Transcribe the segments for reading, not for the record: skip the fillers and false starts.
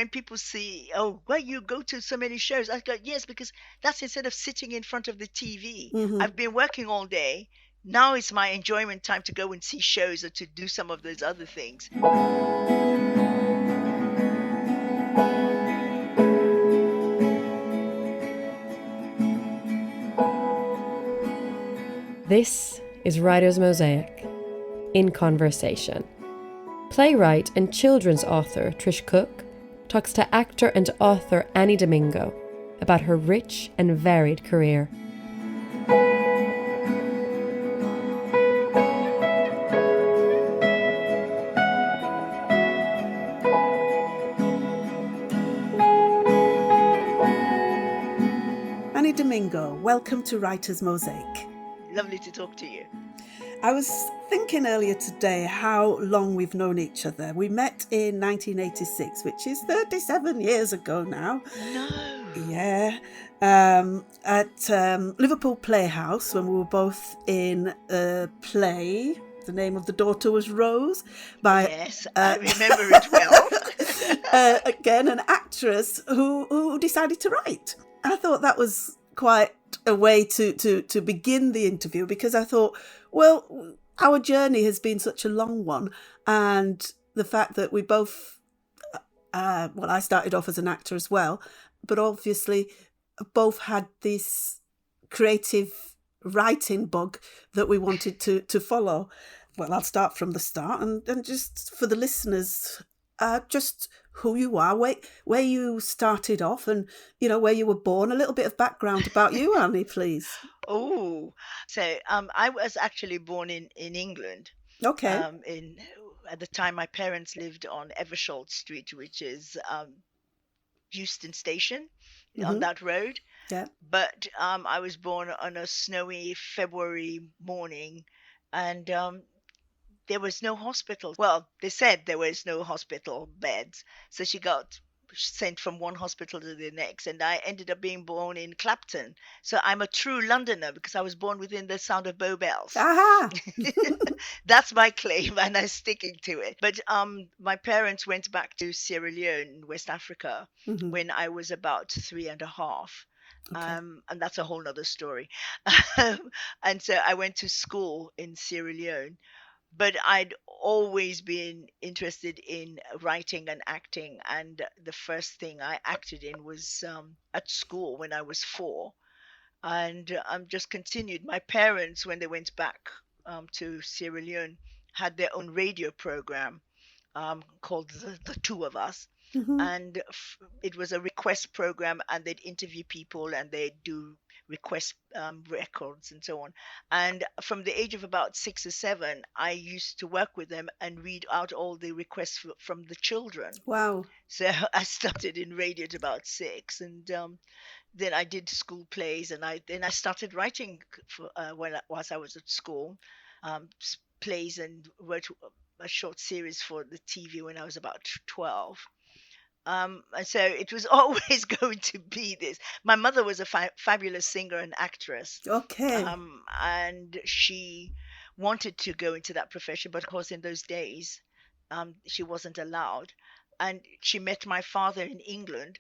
when people see, oh, well, you go to so many shows, I go, yes, because that's instead of sitting in front of the TV. Mm-hmm. I've been working all day. Now it's my enjoyment time to go and see shows or to do some of those other things. This is Writer's Mosaic, in conversation. Playwright and children's author Trish Cooke talks to actor and author Anni Domingo about her rich and varied career. Anni Domingo, welcome to Writer's Mosaic. Lovely to talk to you. I was thinking earlier today how long we've known each other. We met in 1986, which is 37 years ago now. No. Yeah. At Liverpool Playhouse, when we were both in a play. The name of the daughter was Rose. Yes, I remember it well. Again, an actress who decided to write. I thought that was quite a way to begin the interview, because I thought, well, our journey has been such a long one, and the fact that we both, I started off as an actor as well, but obviously both had this creative writing bug that we wanted to follow. Well, I'll start from the start and just for the listeners, just who you are, where you started off, and where you were born. A little bit of background about you, Annie, please. Oh, so I was actually born in England. Okay. At the time, my parents lived on Eversholt Street, which is Euston Station, on that road. Yeah. But I was born on a snowy February morning, and there was no hospital. Well, they said there was no hospital beds. So she got sent from one hospital to the next, and I ended up being born in Clapton. So I'm a true Londoner because I was born within the sound of Bow Bells. Aha! That's my claim, and I'm sticking to it. But my parents went back to Sierra Leone, West Africa, when I was about 3.5. Okay. And that's a whole nother story. And so I went to school in Sierra Leone. But I'd always been interested in writing and acting. And the first thing I acted in was at school when I was 4. And just continued. My parents, when they went back to Sierra Leone, had their own radio program called the Two of Us. And it was a request program, and they'd interview people and they'd do request records and so on. And from the age of about 6 or 7, I used to work with them and read out all the requests from the children. Wow. So I started in radio at about 6, and then I did school plays, and I started writing whilst I was at school, plays, and wrote a short series for the TV when I was about 12. And so it was always going to be this. My mother was a fabulous singer and actress. Okay. And she wanted to go into that profession, but of course in those days, she wasn't allowed. And she met my father in England,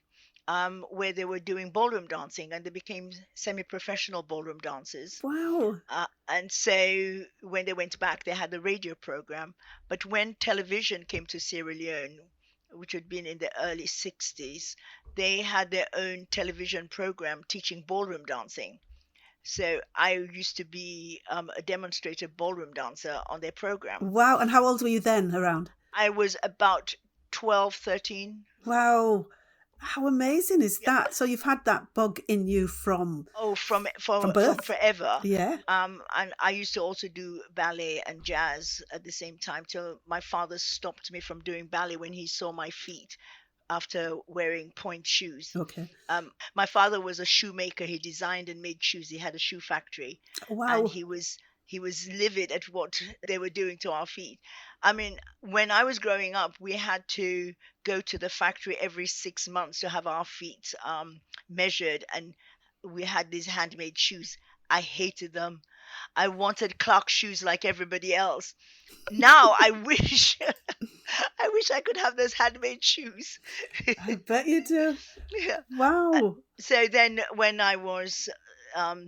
where they were doing ballroom dancing, and they became semi-professional ballroom dancers. Wow. And so when they went back, they had a radio program. But when television came to Sierra Leone, which had been in the early 60s, they had their own television program teaching ballroom dancing. So I used to be a demonstrator ballroom dancer on their program. Wow. And how old were you then around? I was about 12, 13. Wow. How amazing is that? So you've had that bug in you from birth? From forever. Yeah. And I used to also do ballet and jazz at the same time, till my father stopped me from doing ballet when he saw my feet after wearing point shoes. Okay. My father was a shoemaker. He designed and made shoes. He had a shoe factory. Wow. And he was livid at what they were doing to our feet. I mean, when I was growing up, we had to go to the factory every 6 months to have our feet measured, and we had these handmade shoes. I hated them. I wanted Clark shoes like everybody else. Now I wish I wish I could have those handmade shoes. I bet you do. Yeah. Wow. So then when I was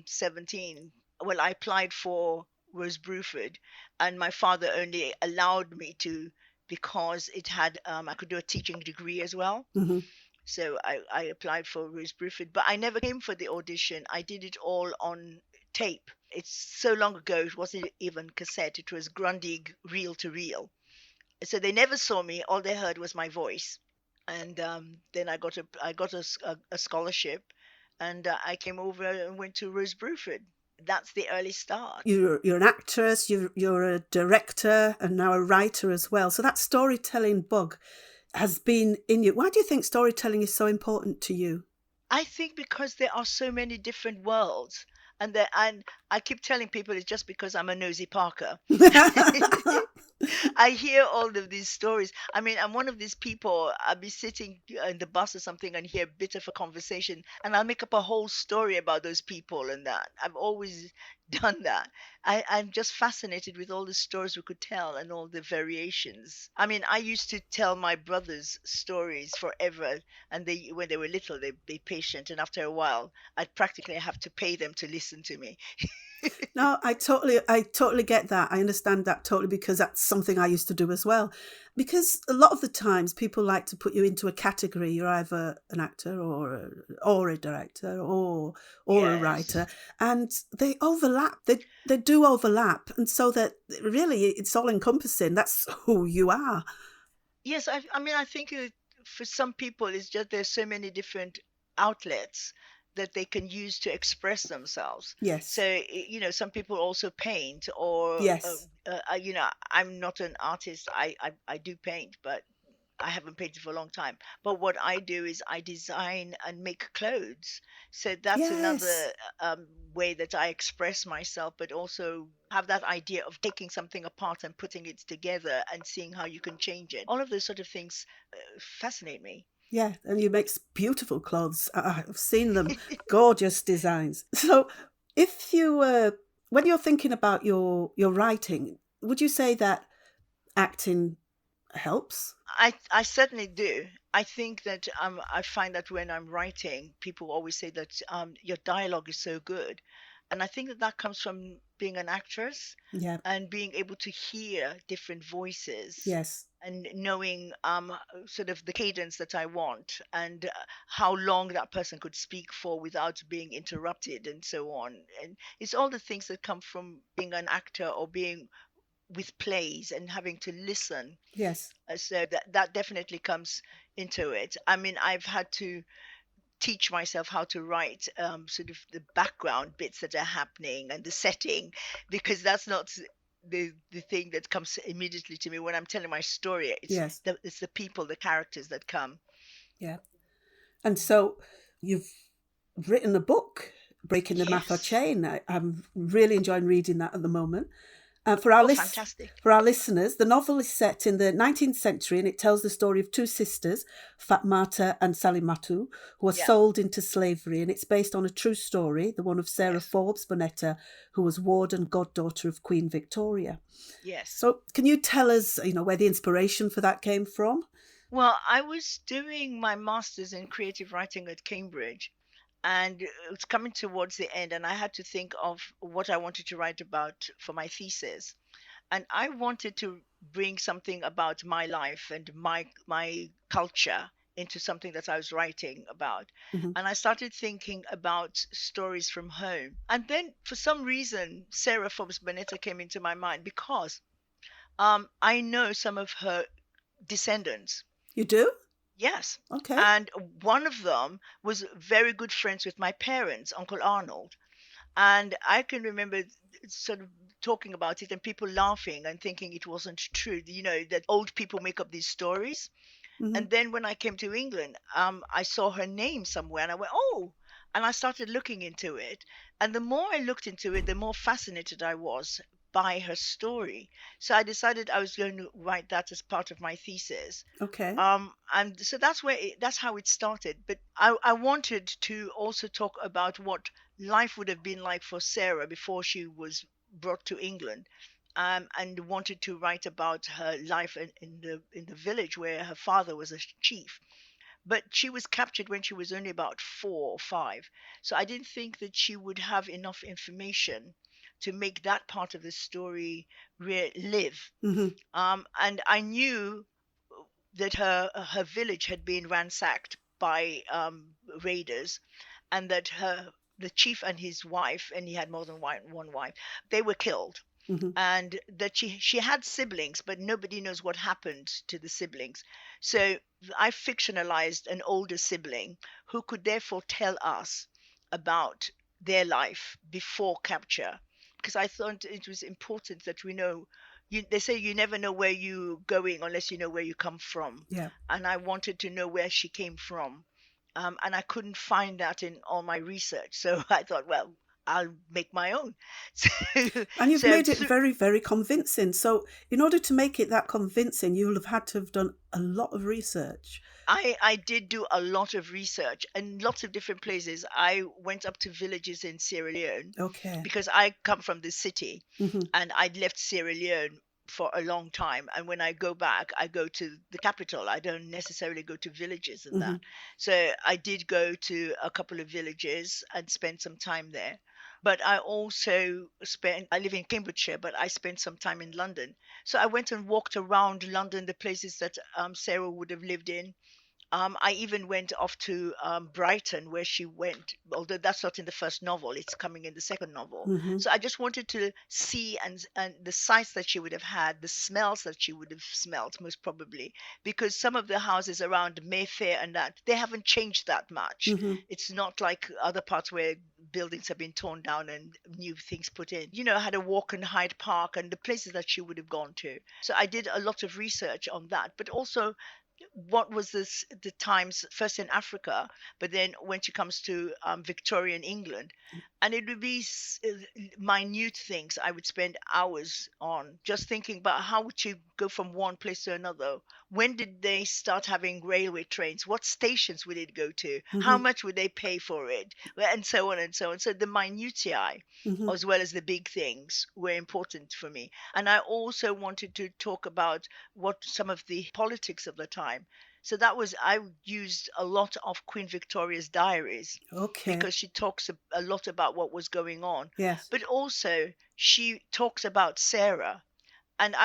17, well, I applied for Rose Bruford, and my father only allowed me to because it had I could do a teaching degree as well. Hmm. So I applied for Rose Bruford, but I never came for the audition. I did it all on tape. It's so long ago, it wasn't even cassette, it was Grundig reel to reel. So they never saw me, all they heard was my voice. And then I got a scholarship, and I came over and went to Rose Bruford. That's the early start. You're an actress, you're a director, and now a writer as well. So that storytelling bug has been in you. Why do you think storytelling is so important to you? I think because there are so many different worlds, and I keep telling people it's just because I'm a nosy Parker. I hear all of these stories. I mean, I'm one of these people. I'll be sitting in the bus or something and hear a bit of a conversation, and I'll make up a whole story about those people and that. I've always done that. I'm just fascinated with all the stories we could tell and all the variations. I mean, I used to tell my brothers stories forever, and they, when they were little, they patient, and after a while, I'd practically have to pay them to listen to me. No, I totally get that. I understand that totally because that's something I used to do as well. Because a lot of the times people like to put you into a category. You're either an actor or a director or a Yes. writer, and they overlap. They do overlap, and so that really it's all encompassing. That's who you are. Yes, I mean, I think for some people, it's just there's so many different outlets that they can use to express themselves. So, Yes, some people also paint, or, yes, I'm not an artist. I do paint, but I haven't painted for a long time. But what I do is I design and make clothes. So that's yes. another way that I express myself, but also have that idea of taking something apart and putting it together and seeing how you can change it. All of those sort of things fascinate me. Yeah, and you make beautiful clothes. I've seen them, gorgeous designs. So, if you when you're thinking about your writing, would you say that acting helps? I certainly do. I think that I find that when I'm writing, people always say that your dialogue is so good, and I think that that comes from being an actress Yeah. and being able to hear different voices Yes. and knowing sort of the cadence that I want, and how long that person could speak for without being interrupted and so on. And it's all the things that come from being an actor or being with plays and having to listen. Yes. So that definitely comes into it. I mean, I've had to teach myself how to write sort of the background bits that are happening and the setting, because that's not the thing that comes immediately to me when I'm telling my story. Yes. It's the people, the characters that come. Yeah. And so you've written a book, Breaking the Mathor Yes. Chain. I'm really enjoying reading that at the moment. Oh, fantastic. For our listeners, the novel is set in the 19th century and it tells the story of two sisters, Fatmata and Salimatu, who are Yeah. sold into slavery. And it's based on a true story, the one of Sarah Yes. Forbes Bonetta, who was ward and goddaughter of Queen Victoria. Yes. So can you tell us, where the inspiration for that came from? Well, I was doing my master's in creative writing at Cambridge, and it's coming towards the end, and I had to think of what I wanted to write about for my thesis. And I wanted to bring something about my life and my culture into something that I was writing about. Mm-hmm. And I started thinking about stories from home. And then for some reason, Sarah Forbes Bonetta came into my mind because I know some of her descendants. You do? Yes. Okay. And one of them was very good friends with my parents, Uncle Arnold. And I can remember sort of talking about it and people laughing and thinking it wasn't true, that old people make up these stories. Mm-hmm. And then when I came to England, I saw her name somewhere and I went, oh, and I started looking into it. And the more I looked into it, the more fascinated I was by her story. So I decided I was going to write that as part of my thesis. Okay. And so that's how it started. But I wanted to also talk about what life would have been like for Sarah before she was brought to England, and wanted to write about her life in the village where her father was a chief. But she was captured when she was only about 4 or 5, so I didn't think that she would have enough information to make that part of the story live. And I knew that her village had been ransacked by raiders, and that the chief and his wife, and he had more than one wife, they were killed. And that she had siblings, but nobody knows what happened to the siblings. So I fictionalized an older sibling who could therefore tell us about their life before capture, because I thought it was important that we know. They say you never know where you're going unless you know where you come from. Yeah. And I wanted to know where she came from. And I couldn't find that in all my research. So I thought, well, I'll make my own. And you've made it very, very convincing. So in order to make it that convincing, you'll have had to have done a lot of research. I did do a lot of research in lots of different places. I went up to villages in Sierra Leone, Okay. because I come from the city, and I'd left Sierra Leone for a long time. And when I go back, I go to the capital. I don't necessarily go to villages and that. So I did go to a couple of villages and spend some time there. But I also I live in Cambridgeshire, but I spent some time in London. So I went and walked around London, the places that Sarah would have lived in. I even went off to Brighton, where she went, although that's not in the first novel, it's coming in the second novel. So I just wanted to see and the sights that she would have had, the smells that she would have smelled, most probably, because some of the houses around Mayfair and that, they haven't changed that much. It's not like other parts where buildings have been torn down and new things put in. I had a walk in Hyde Park and the places that she would have gone to. So I did a lot of research on that, but also what was the times first in Africa, but then when she comes to Victorian England, and it would be minute things I would spend hours on, just thinking about how would you go from one place to another. When did they start having railway trains? What stations would it go to? How much would they pay for it? And so on and so on. So the minutiae, as well as the big things, were important for me. And I also wanted to talk about what some of the politics of the time. So I used a lot of Queen Victoria's diaries. Okay. Because she talks a lot about what was going on. Yes. But also she talks about Sarah. And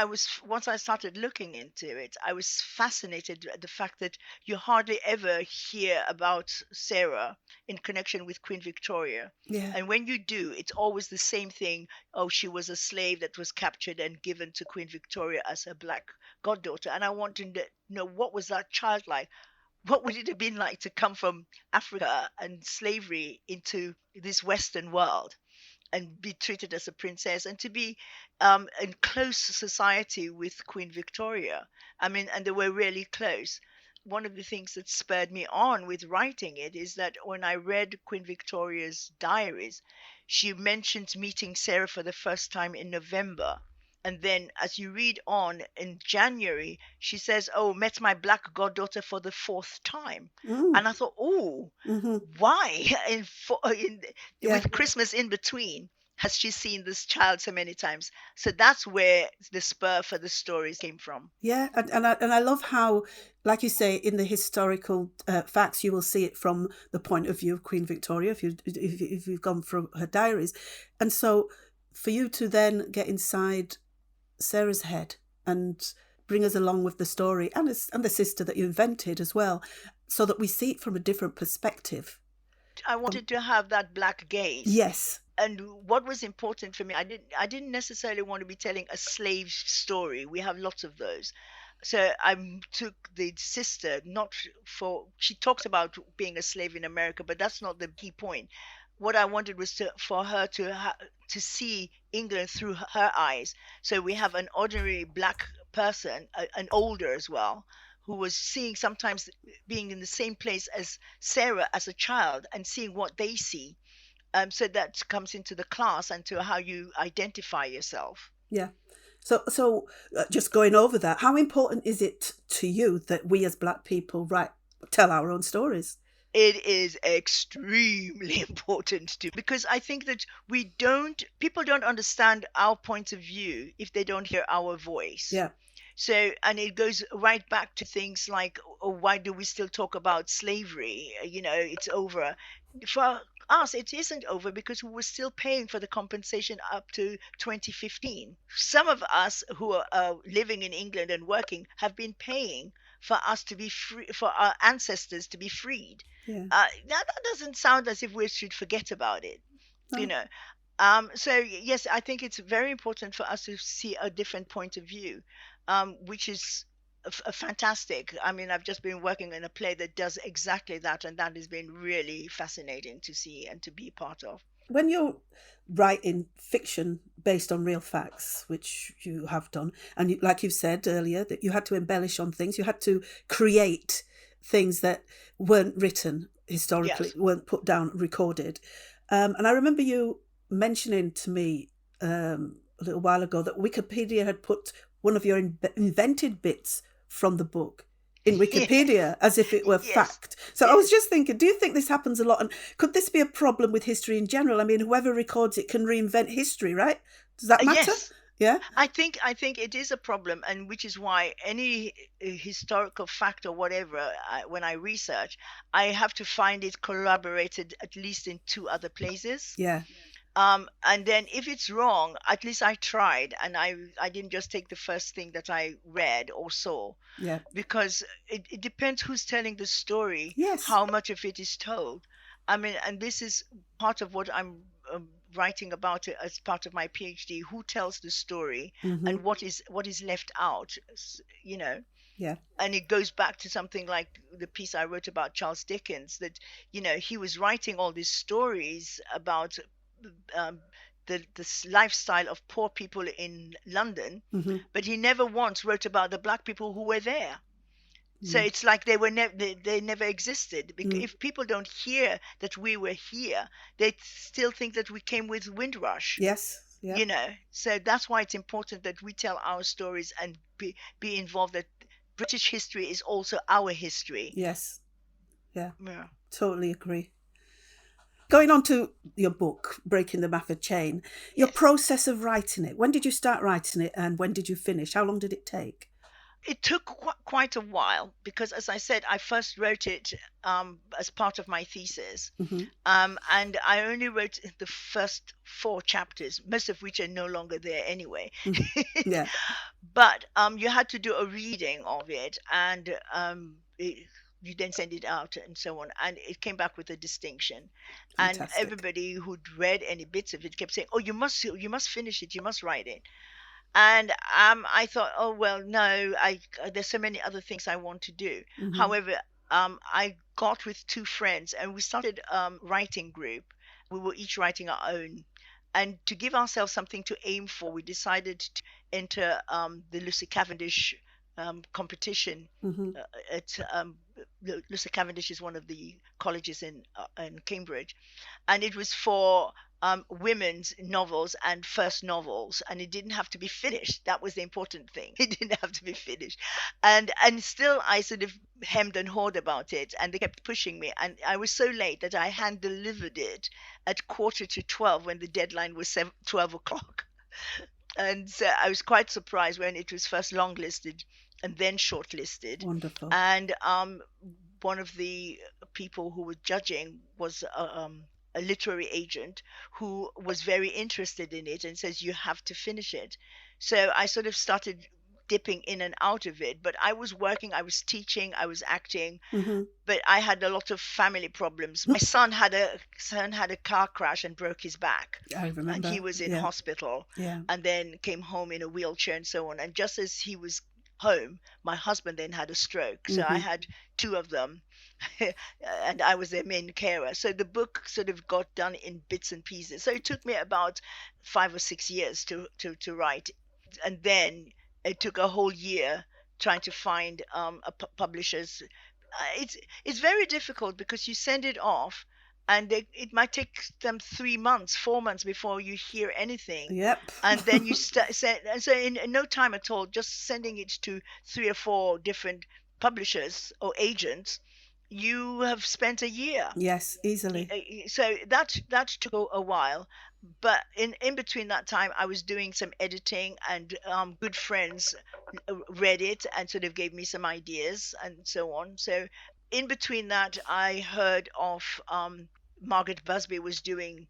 once I started looking into it, I was fascinated at the fact that you hardly ever hear about Sarah in connection with Queen Victoria. Yeah. And when you do, it's always the same thing. Oh, she was a slave that was captured and given to Queen Victoria as her black goddaughter. And I wanted to know, what was that child like? What would it have been like to come from Africa and slavery into this Western world and be treated as a princess, and to be in close society with Queen Victoria? I mean, and they were really close. One of the things that spurred me on with writing it is that when I read Queen Victoria's diaries, she mentions meeting Sarah for the first time in November. And then as you read on in January, she says, oh, met my black goddaughter for the 4th time. And I thought, oh, why? With Christmas in between, has she seen this child so many times? So that's where the spur for the stories came from. Yeah, and I love how, like you say, in the historical facts, you will see it from the point of view of Queen Victoria if you've gone through her diaries. And so for you to then get inside Sarah's head and bring us along with the story and the sister that you invented as well, so that we see it from a different perspective. I wanted to have that black gaze. Yes. And what was important for me, I didn't necessarily want to be telling a slave story. We have lots of those. So I took the sister, she talks about being a slave in America, but that's not the key point. What I wanted was for her to see England through her eyes. So we have an ordinary black person, an older as well, who was sometimes being in the same place as Sarah as a child and seeing what they see. So that comes into the class and to how you identify yourself. Yeah. So just going over that, how important is it to you that we as black people tell our own stories? It is extremely important to, because I think that people don't understand our point of view if they don't hear our voice. Yeah. So, and it goes right back to things like, oh, why do we still talk about slavery? It's over. For us, it isn't over because we were still paying for the compensation up to 2015. Some of us who are living in England and working have been paying for us to be free, for our ancestors to be freed. Yeah. That doesn't sound as if we should forget about it, you No. know. So yes, I think it's very important for us to see a different point of view, which is fantastic. I mean, I've just been working in a play that does exactly that, and that has been really fascinating to see and to be part of. When you're writing fiction based on real facts, which you have done, and like you've said earlier, that you had to embellish on things, you had to create things that weren't written historically, Yes. weren't put down, recorded. And I remember you mentioning to me a little while ago that Wikipedia had put one of your invented bits from the book in Wikipedia as if it were Yes. fact. So I was just thinking, do you think this happens a lot? And could this be a problem with history in general? I mean, whoever records it can reinvent history, right? Does that matter? Yes. Yeah. I think it is a problem, and which is why any historical fact or whatever, when I research, I have to find it corroborated at least in two other places. Yeah. And then if it's wrong, at least I tried, and I didn't just take the first thing that I read or saw, Yeah. because it depends who's telling the story, Yes. how much of it is told. I mean, and this is part of what I'm writing about it as part of my PhD: who tells the story, and what is left out, you know. Yeah. And it goes back to something like the piece I wrote about Charles Dickens, that he was writing all these stories about the lifestyle of poor people in London, but he never once wrote about the black people who were there. So it's like they never existed. Because if people don't hear that we were here, they still think that we came with Windrush. Yes. Yeah. So that's why it's important that we tell our stories and be involved. That British history is also our history. Yes. Yeah. Yeah. Totally agree. Going on to your book, Breaking the Mafford Chain, your process of writing it. When did you start writing it, and when did you finish? How long did it take? It took quite a while because, as I said, I first wrote it as part of my thesis. And I only wrote the first 4 chapters, most of which are no longer there anyway. Yeah. But you had to do a reading of it, and you then send it out and so on. And it came back with a distinction. Fantastic. And everybody who'd read any bits of it kept saying, oh, you must finish it, you must write it. And I thought, oh well, no, there's so many other things I want to do. However, I got with 2 friends, and we started writing group. We were each writing our own, and to give ourselves something to aim for, we decided to enter the Lucy Cavendish competition. Lucy Cavendish is one of the colleges in Cambridge, and it was for women's novels and first novels, and it didn't have to be finished. That was the important thing. It didn't have to be finished. And still I sort of hemmed and hawed about it, and they kept pushing me, and I was so late that I hand delivered it at 11:45 when the deadline was 12 o'clock. And so I was quite surprised when it was first longlisted and then shortlisted. Wonderful. And one of the people who were judging was a literary agent who was very interested in it and says, you have to finish it. So I sort of started dipping in and out of it, but I was working, I was teaching, I was acting, but I had a lot of family problems. My son had a car crash and broke his back. I remember. And he was in hospital, and then came home in a wheelchair and so on. And just as he was home, my husband then had a stroke. So I had 2 of them. And I was their main carer. So the book sort of got done in bits and pieces. So it took me about 5 or 6 years to write. And then it took a whole year trying to find publishers. It's very difficult because you send it off, and it might take them 3 months, 4 months before you hear anything. Yep. And then you and so in no time at all, just sending it to 3 or 4 different publishers or agents, you have spent a year. Yes, easily. So that took a while, but in between that time I was doing some editing, and good friends read it and sort of gave me some ideas and so on. So in between that I heard of Margaret Busby was doing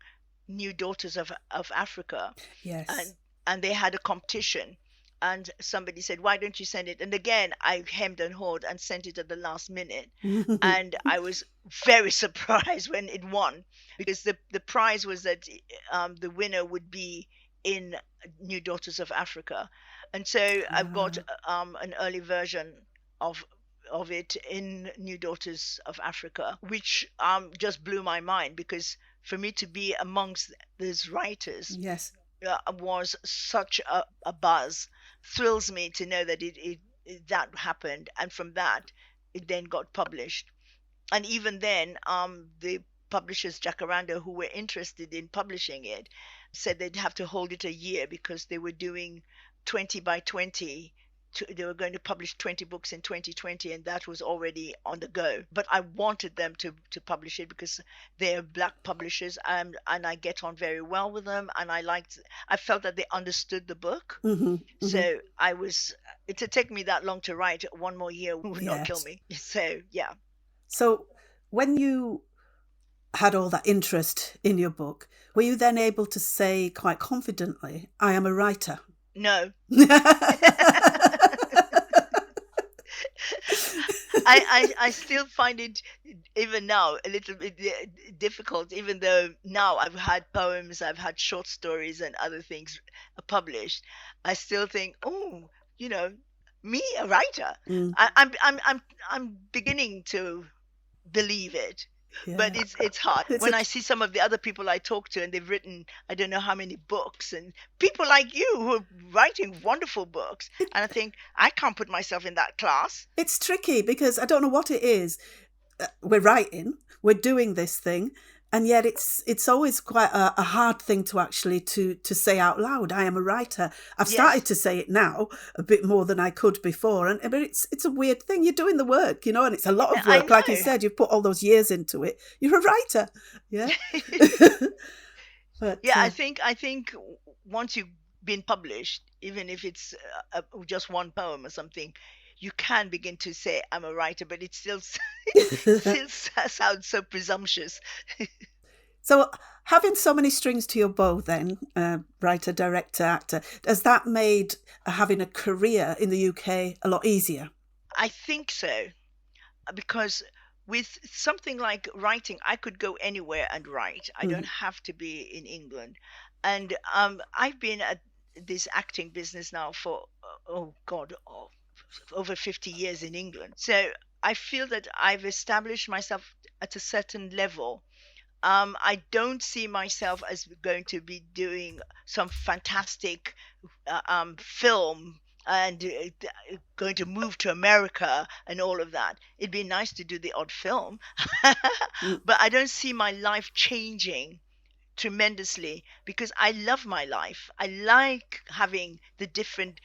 New Daughters of Africa, and Yes. they had a competition, and somebody said, why don't you send it? And again I hemmed and hawed and sent it at the last minute, and I was very surprised when it won, because the prize was that the winner would be in New Daughters of Africa, and so I've got an early version of it in New Daughters of Africa, which just blew my mind, because for me to be amongst these writers Yes. was such a buzz. Thrills me to know that that happened, and from that it then got published. And even then, the publishers Jacaranda, who were interested in publishing it, said they'd have to hold it a year, because they were doing 20 by 20. They were going to publish 20 books in 2020, and that was already on the go. But I wanted them to publish it, because they're black publishers, and I get on very well with them, and I felt that they understood the book. So it would take me that long to write. One more year would not kill me. So yeah. So when you had all that interest in your book, were you then able to say quite confidently, I am a writer? No. I still find it, even now, a little bit difficult, even though now I've had poems, I've had short stories and other things published. I still think, oh, me, a writer. I'm beginning to believe it. Yeah. But it's hard. When I see some of the other people I talk to, and they've written I don't know how many books, and people like you who are writing wonderful books, and I think I can't put myself in that class. It's tricky, because I don't know what it is. We're writing, we're doing this thing, and yet it's always quite a hard thing to actually to say out loud, I am a writer. I've started to say it now a bit more than I could before, but it's a weird thing. You're doing the work, and it's a lot of work. Like you said, you've put all those years into it. You're a writer. Yeah. But I think once you've been published, even if it's just one poem or something, you can begin to say I'm a writer, but it still sounds so presumptuous. So having so many strings to your bow then, writer, director, actor, has that made having a career in the UK a lot easier? I think so, because with something like writing, I could go anywhere and write. I don't have to be in England. And I've been at this acting business now for, over 50 years in England. So I feel that I've established myself at a certain level. I don't see myself as going to be doing some fantastic film and going to move to America and all of that. It'd be nice to do the odd film, but I don't see my life changing tremendously, because I love my life. I like having the different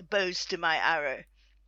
bows to my arrow.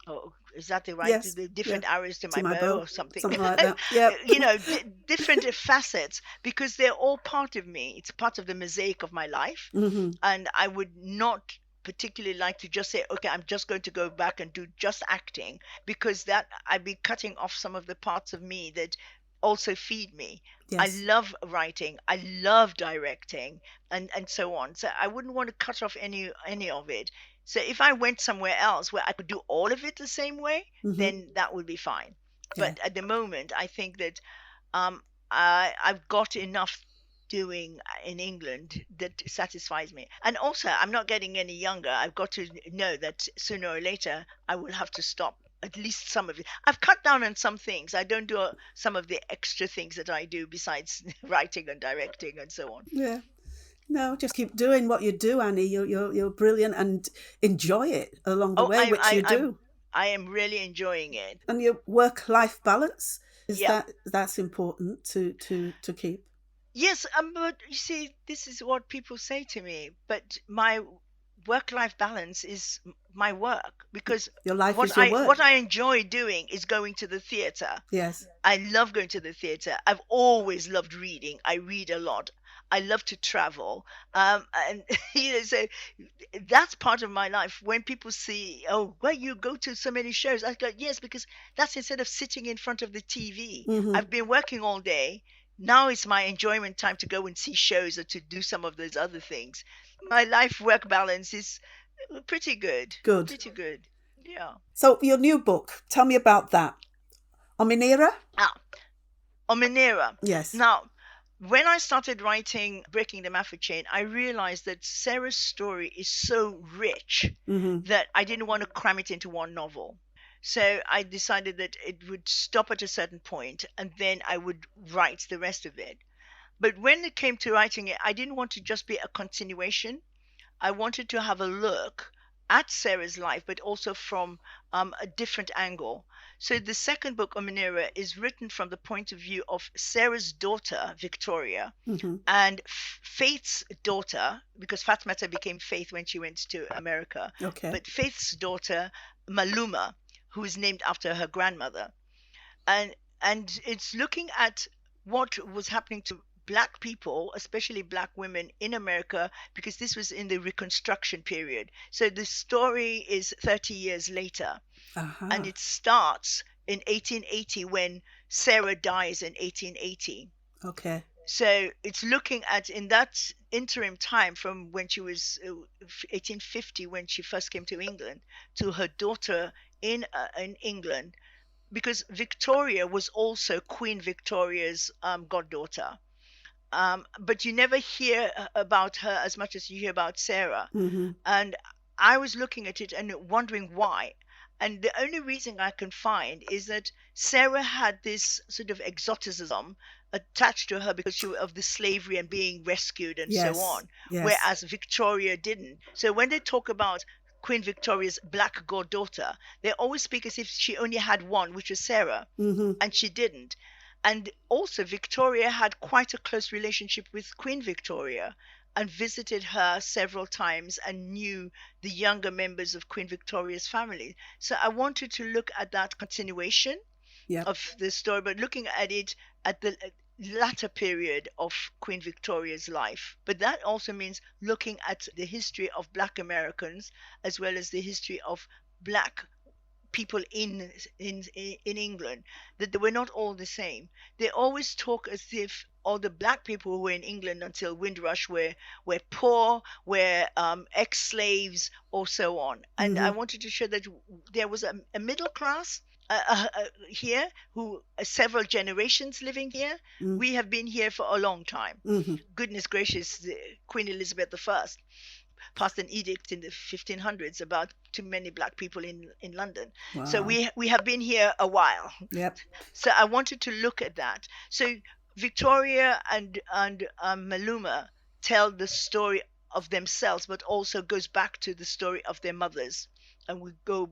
Oh, is that the right? Yes, the different arrows to my my bow or something. Something like that. Yeah. Different facets, because they're all part of me. It's part of the mosaic of my life. And I would not particularly like to just say, okay, I'm just going to go back and do just acting, because that I'd be cutting off some of the parts of me that also feed me. Yes. I love writing, I love directing, and so on. So I wouldn't want to cut off any of it. So if I went somewhere else where I could do all of it the same way, then that would be fine. But at the moment, I think that I've got enough doing in England that satisfies me. And also, I'm not getting any younger. I've got to know that sooner or later I will have to stop at least some of it. I've cut down on some things. I don't do some of the extra things that I do besides writing and directing and so on. Yeah. No, just keep doing what you do, Annie. You're brilliant, and enjoy it along the way, which you do. I am really enjoying it. And your work-life balance, that's important to keep. Yes, but you see, this is what people say to me. But my work-life balance is my work, because Your life is your work. what I enjoy doing is going to the theater. Yes. I love going to the theater. I've always loved reading. I read a lot. I love to travel. And so that's part of my life. When people see, oh, well, you go to so many shows, I go, yes, because that's instead of sitting in front of the TV. Mm-hmm. I've been working all day. Now it's my enjoyment time to go and see shows or to do some of those other things. My life work balance is pretty good. Good. Pretty good. Yeah. So your new book, tell me about that. Ominira? Ominira. Yes. Now, when I started writing Breaking the Mafia Chain, I realized that Sarah's story is so rich that I didn't want to cram it into one novel. So I decided that it would stop at a certain point and then I would write the rest of it. But when it came to writing it, I didn't want to just be a continuation. I wanted to have a look at Sarah's life, but also from a different angle. So the second book, Ominira, is written from the point of view of Sarah's daughter, Victoria, and Faith's daughter, because Fatmata became Faith when she went to America. Okay. But Faith's daughter, Maluma, who is named after her grandmother. And it's looking at what was happening to Black people, especially Black women in America, because this was in the Reconstruction period. So the story is 30 years later. And it starts in 1880 when Sarah dies in 1880. Okay. So it's looking at, in that interim time from when she was 1850, when she first came to England, to her daughter in England, because Victoria was also Queen Victoria's goddaughter. But you never hear about her as much as you hear about Sarah. And I was looking at it and wondering why. And the only reason I can find is that Sarah had this sort of exoticism attached to her because of the slavery and being rescued and so on, whereas Victoria didn't. So when they talk about Queen Victoria's Black goddaughter, they always speak as if she only had one, which was Sarah, and she didn't. And also Victoria had quite a close relationship with Queen Victoria and visited her several times and knew the younger members of Queen Victoria's family. So I wanted to look at that continuation of the story, but looking at it at the latter period of Queen Victoria's life. But that also means looking at the history of Black Americans as well as the history of Black people in England, that they were not all the same. They always talk as if all the Black people who were in England until Windrush were poor, were ex-slaves, or so on. And I wanted to show that there was a middle class here, who several generations living here. We have been here for a long time. Goodness gracious, Queen Elizabeth I passed an edict in the 1500s about too many Black people in London. Wow. So we have been here a while. So I wanted to look at that. So Victoria and Maluma tell the story of themselves, but also goes back to the story of their mothers. And we go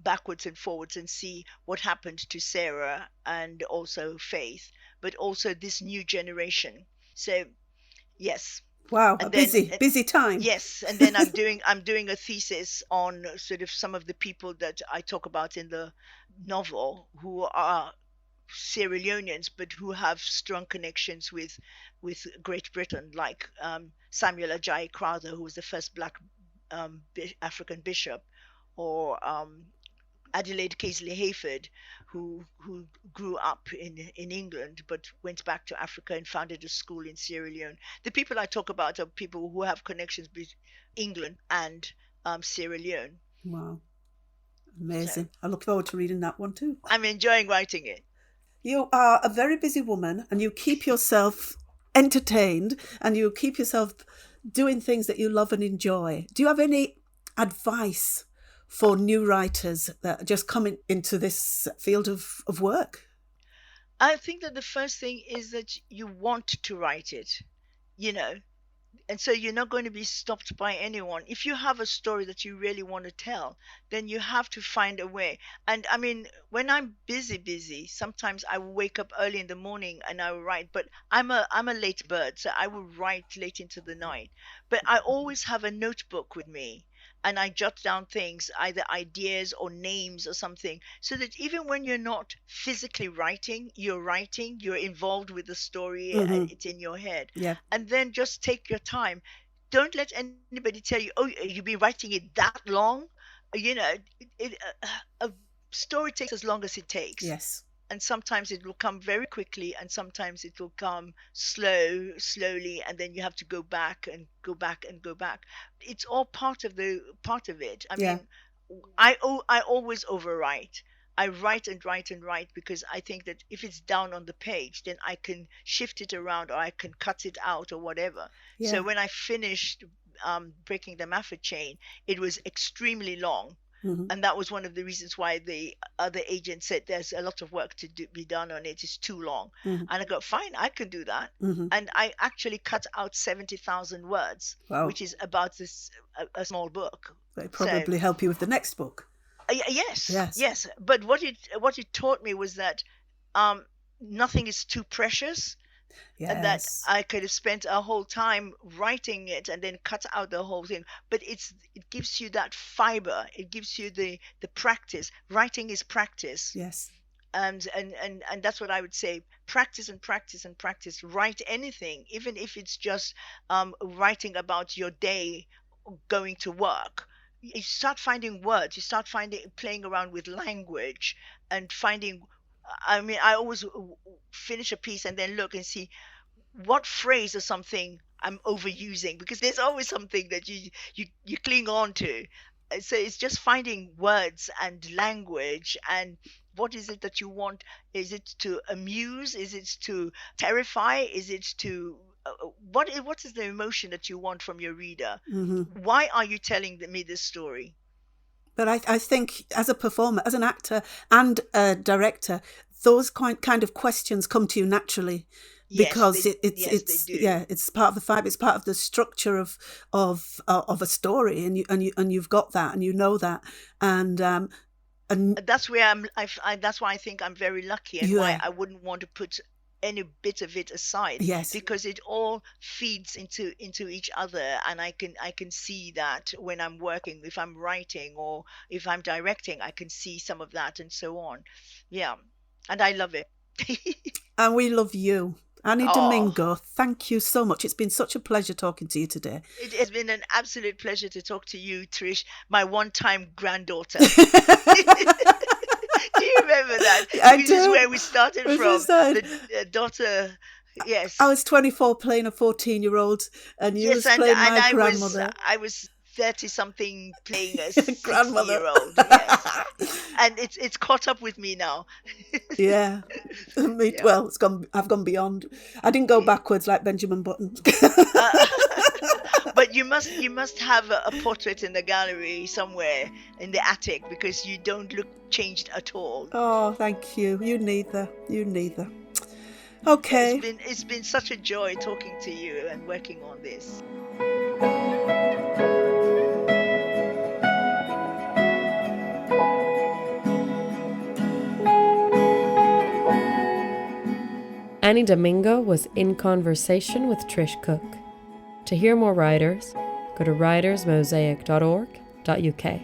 backwards and forwards and see what happened to Sarah and also Faith, but also this new generation. So yes. Wow, a busy time. Yes, and then I'm doing a thesis on sort of some of the people that I talk about in the novel who are Sierra Leoneans, but who have strong connections with Great Britain, like Samuel Ajayi Crowther, who was the first Black African bishop, or Adelaide Casely Hayford, who grew up in England but went back to Africa and founded a school in Sierra Leone. The people I talk about are people who have connections with England and Sierra Leone. Wow. Amazing. So, I look forward to reading that one too. I'm enjoying writing it. You are a very busy woman and you keep yourself entertained and you keep yourself doing things that you love and enjoy. Do you have any advice for new writers that are just coming into this field of work? I think that the first thing is that you want to write it. And so you're not going to be stopped by anyone. If you have a story that you really want to tell, then you have to find a way. And I mean, when I'm busy, sometimes I will wake up early in the morning and I will write, but I'm a late bird, so I will write late into the night. But I always have a notebook with me, and I jot down things, either ideas or names or something, so that even when you're not physically writing, you're involved with the story, it's in your head. Yeah. And then just take your time. Don't let anybody tell you, oh, you've been writing it that long. You know, a story takes as long as it takes. Yes. And sometimes it will come very quickly, and sometimes it will come slowly, and then you have to go back and go back and go back. It's all part of it. I Yeah. mean, I always overwrite. I write and write and write, because I think that if it's down on the page, then I can shift it around, or I can cut it out, or whatever. Yeah. So when I finished Breaking the Mafford Chain, it was extremely long. And that was one of the reasons why the other agent said there's a lot of work to be done on it. It's too long. And I go, fine, I can do that. And I actually cut out 70,000 words, Wow. which is about a small book. They probably help you with the next book. Yes. But what it taught me was that nothing is too precious. Yes. And that I could have spent a whole time writing it and then cut out the whole thing. But it gives you that fiber. It gives you the practice. Writing is practice. Yes. And that's what I would say. Practice and practice and practice. Write anything, even if it's just writing about your day going to work. You start finding words. You start playing around with language and finding. I mean, I always finish a piece and then look and see what phrase or something I'm overusing, because there's always something that you cling on to. So it's just finding words and language, and what is it that you want? Is it to amuse? Is it to terrify? Is it to what is the emotion that you want from your reader? Why are you telling me this story? But I think as a performer, as an actor and a director, those kind of questions come to you naturally, because it's part of the fibre. It's part of the structure of a story, and you've got that, and you know that, and that's where that's why I think I'm very lucky, and why I wouldn't want to put any bit of it aside. Yes. Because it all feeds into each other, and I can see that when I'm working, if I'm writing or if I'm directing, I can see some of that and so on. Yeah, and I love it. And we love you. Anni Domingo, thank you so much. It's been such a pleasure talking to you today. It has been an absolute pleasure to talk to you, Trish, my one-time granddaughter. Do you remember that? This is where we started from. The daughter, yes. I was 24 playing a 14-year-old, and you was playing my grandmother. I was 30-something playing a grandmother. 60-year-old. Yes. And it's caught up with me now. Yeah. Well, I've gone beyond. I didn't go backwards like Benjamin Button. But you must have a portrait in the gallery somewhere in the attic, because you don't look changed at all. Oh, thank you. You neither. Okay. It's been such a joy talking to you and working on this. Anni Domingo was in conversation with Trish Cooke. To hear more writers, go to writersmosaic.org.uk.